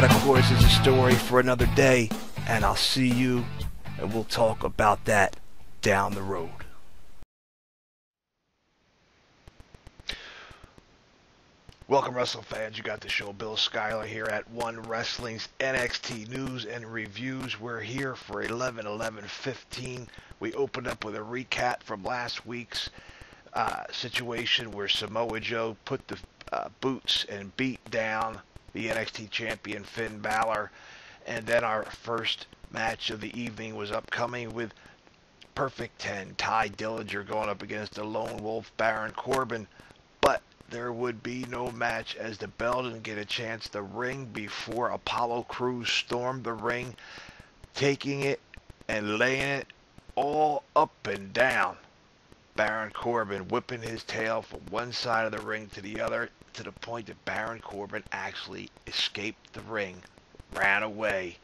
that, of course, is a story for another day, and I'll see you, and we'll talk about that down the road. Welcome, wrestling fans. You got the show. Bill Schuyler here at One Wrestling's NXT News and Reviews. We're here for 11/11/15. We opened up with a recap from last week's situation where Samoa Joe put the boots and beat down the NXT champion Finn Balor. And then our first match of the evening was upcoming with Perfect 10, Ty Dillinger going up against the Lone Wolf Baron Corbin. But there would be no match as the bell didn't get a chance to ring before Apollo Crews stormed the ring, taking it and laying it all up and down Baron Corbin, whipping his tail from one side of the ring to the other, to the point that Baron Corbin actually escaped the ring, ran away,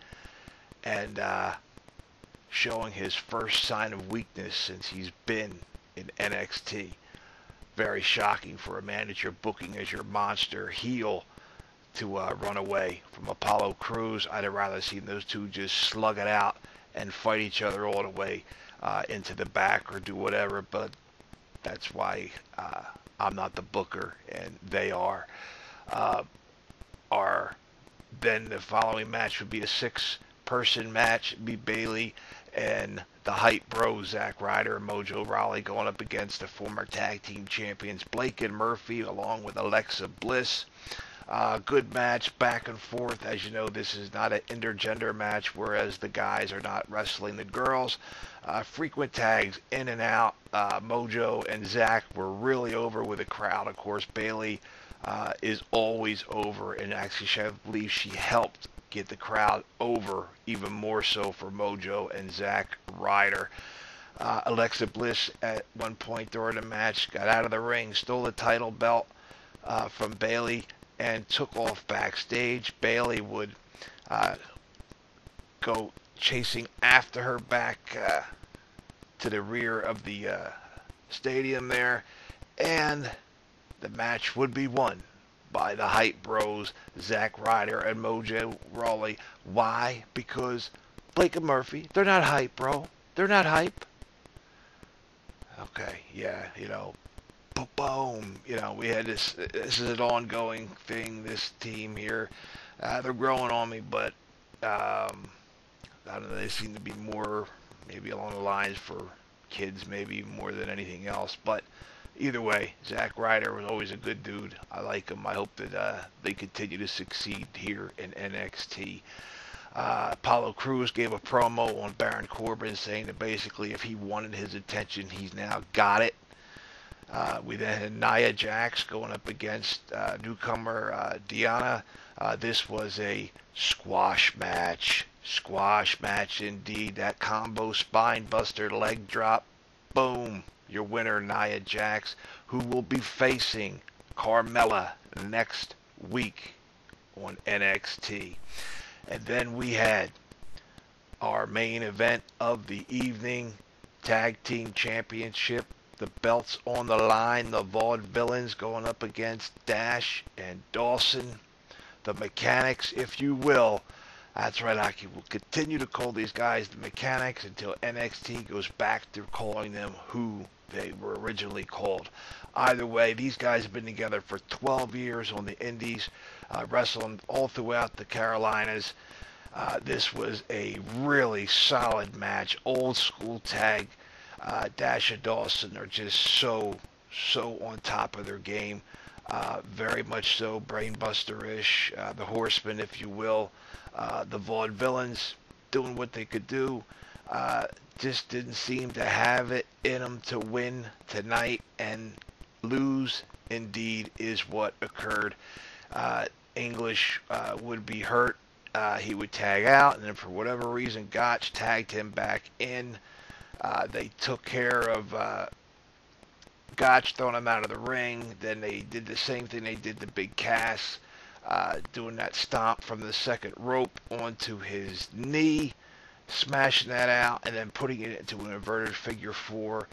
and showing his first sign of weakness since he's been in NXT. Very shocking for a manager booking as your monster heel to run away from Apollo Crews. I'd have rather seen those two just slug it out and fight each other all the way into the back or do whatever, but that's why I'm not the booker and they are. Then the following match would be a 6-person match. It'd be Bayley and the Hype Bros, Zack Ryder and Mojo Rawley, going up against the former tag team champions Blake and Murphy along with Alexa Bliss. Good match, back and forth. As you know, this is not an intergender match, whereas the guys are not wrestling the girls. Frequent tags in and out. Mojo and Zack were really over with the crowd. Of course, Bayley is always over, and actually I believe she helped get the crowd over even more so for Mojo and Zack Ryder. Alexa Bliss at one point during the match got out of the ring, stole the title belt from Bayley, and took off backstage. Bayley would go chasing after her back to the rear of the stadium there, and the match would be won by the Hype Bros, Zack Ryder and Mojo Rawley. Why? Because Blake and Murphy, they're not hype, bro. They're not hype. Okay, yeah, you know, boom. You know, we had this is an ongoing thing, this team here. They're growing on me, but I don't know, they seem to be more maybe along the lines for kids, maybe more than anything else. But either way, Zack Ryder was always a good dude. I like him. I hope that they continue to succeed here in NXT. Apollo Crews gave a promo on Baron Corbin saying that basically if he wanted his attention, he's now got it. We then had Nia Jax going up against newcomer Deanna. This was a squash match. Squash match indeed. That combo spine buster leg drop. Boom. Your winner, Nia Jax, who will be facing Carmella next week on NXT. And then we had our main event of the evening, Tag Team Championship. The belts on the line, the VAUDEVILLIANS going up against Dash and Dawson. The Mechanics, if you will. That's right, I will continue to call these guys the Mechanics until NXT goes back to calling them who they were originally called. Either way, these guys have been together for 12 years on the indies, wrestling all throughout the Carolinas. This was a really solid match, old school tag. Dash and Dawson are just so on top of their game. Very much so, brainbuster-ish. The Horsemen, if you will. The VAUDEVILLIANS doing what they could do. Just didn't seem to have it in them to win tonight, and lose indeed is what occurred. English would be hurt. He would tag out, and then for whatever reason, Gotch tagged him back in. They took care of Gotch, throwing him out of the ring. Then they did the same thing they did to Big Cass, doing that stomp from the second rope onto his knee, smashing that out, and then putting it into an inverted figure 4,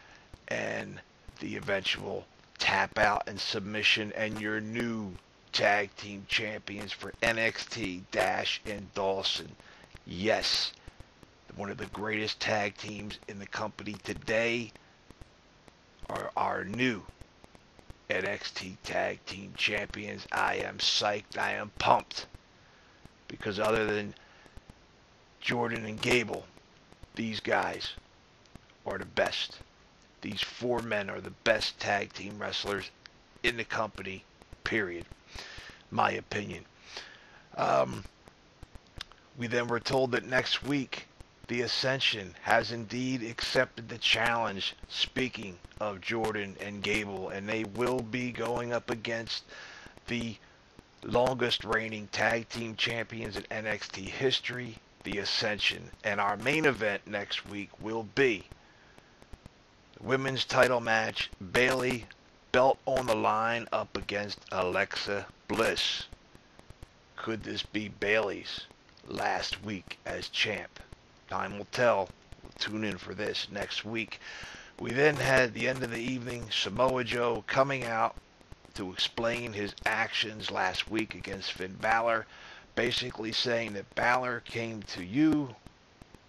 and the eventual tap out and submission, and your new tag team champions for NXT, Dash and Dawson. Yes, one of the greatest tag teams in the company today are our new NXT tag team champions. I am psyched. I am pumped. Because other than Jordan and Gable, these guys are the best. These four men are the best tag team wrestlers in the company, period. My opinion. We then were told that next week, the Ascension has indeed accepted the challenge, speaking of Jordan and Gable, and they will be going up against the longest reigning tag team champions in NXT history, the Ascension. And our main event next week will be the women's title match, Bayley, belt on the line, up against Alexa Bliss. Could this be Bayley's last week as champ? Time will tell. We'll tune in for this next week. We then had the end of the evening, Samoa Joe coming out to explain his actions last week against Finn Balor, basically saying that Balor came to you,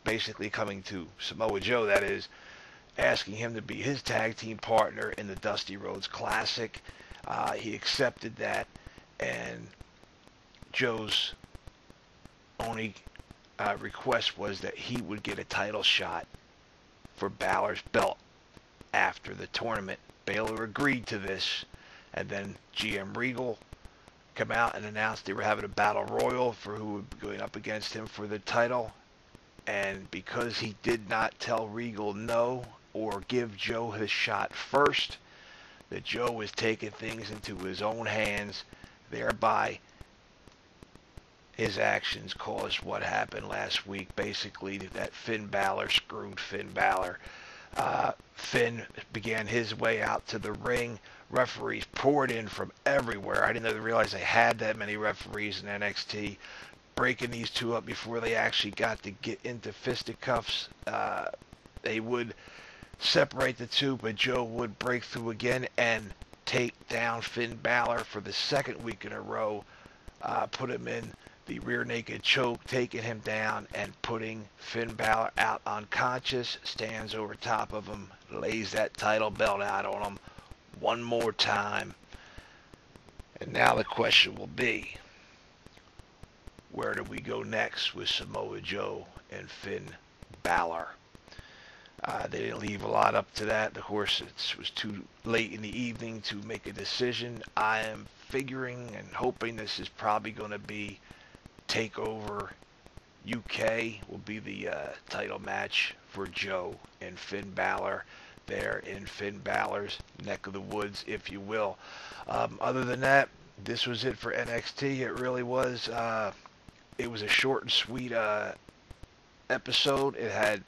basically coming to Samoa Joe, that is, asking him to be his tag team partner in the Dusty Rhodes Classic. He accepted that, and Joe's only request was that he would get a title shot for Balor's belt after the tournament. Balor agreed to this, and then GM Regal come out and announced they were having a battle royal for who would be going up against him for the title. And because he did not tell Regal no or give Joe his shot first, that Joe was taking things into his own hands, thereby his actions caused what happened last week. Basically, that Finn Balor screwed Finn Balor. Finn began his way out to the ring. Referees poured in from everywhere. I didn't realize they had that many referees in NXT, breaking these two up before they actually got to get into fisticuffs. They would separate the two, but Joe would break through again and take down Finn Balor for the second week in a row, put him in the rear naked choke, taking him down and putting Finn Balor out unconscious, stands over top of him, lays that title belt out on him one more time. And now the question will be, where do we go next with Samoa Joe and Finn Balor? They didn't leave a lot up to that. Of course, it was too late in the evening to make a decision. I am figuring and hoping this is probably going to be TakeOver UK will be the title match for Joe and Finn Balor there in Finn Balor's neck of the woods, if you will. Other than that, this was it for NXT. It really was. It was a short and sweet episode. It had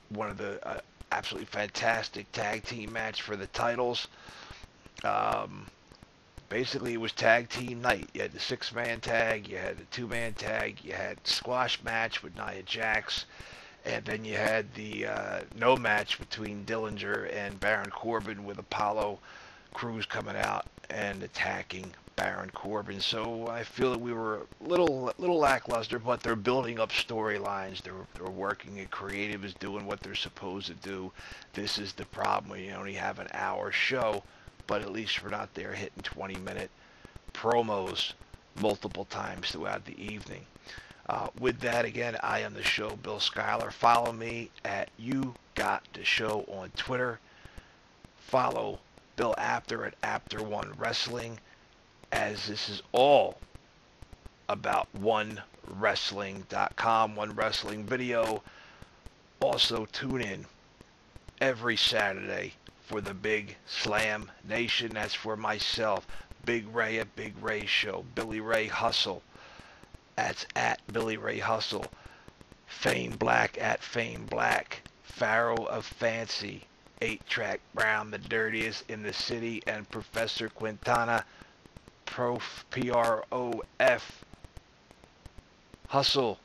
one of the absolutely fantastic tag team match for the titles. Basically, it was tag team night. You had the 6-man tag, you had the 2-man tag, you had squash match with Nia Jax, and then you had the no match between Dillinger and Baron Corbin with Apollo Crews coming out and attacking Baron Corbin. So I feel that we were a little lackluster, but they're building up storylines. They're working it. Creative is doing what they're supposed to do. This is the problem when you only have an hour show, but at least we're not there hitting 20-minute promos multiple times throughout the evening. With that, again, I am the show, Bill Schuyler. Follow me at You Got the Show on Twitter. Follow Bill Apter at Apter1 Wrestling, as this is all about OneWrestling.com, One Wrestling Video. Also, tune in every Saturday for the Big Slam Nation. That's for myself, Big Ray at Big Ray Show, Billy Ray Hustle. That's at Billy Ray Hustle. Fane Black at Fane Black. Pharaoh of Fancy. 8-Track Brown, the dirtiest in the city, and Professor Quintana, Prof, P-R-O-F, Hustle.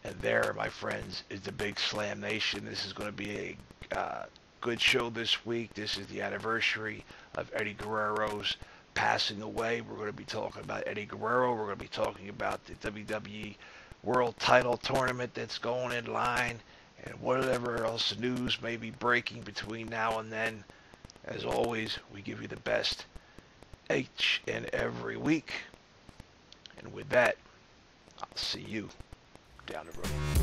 And there, my friends, is the Big Slam Nation. This is going to be a good show this week. This is the anniversary of Eddie Guerrero's passing away. We're going to be talking about Eddie Guerrero. We're going to be talking about the WWE World Title Tournament that's going in line, and whatever else news may be breaking between now and then. As always, we give you the best each and every week. And with that, I'll see you down the road.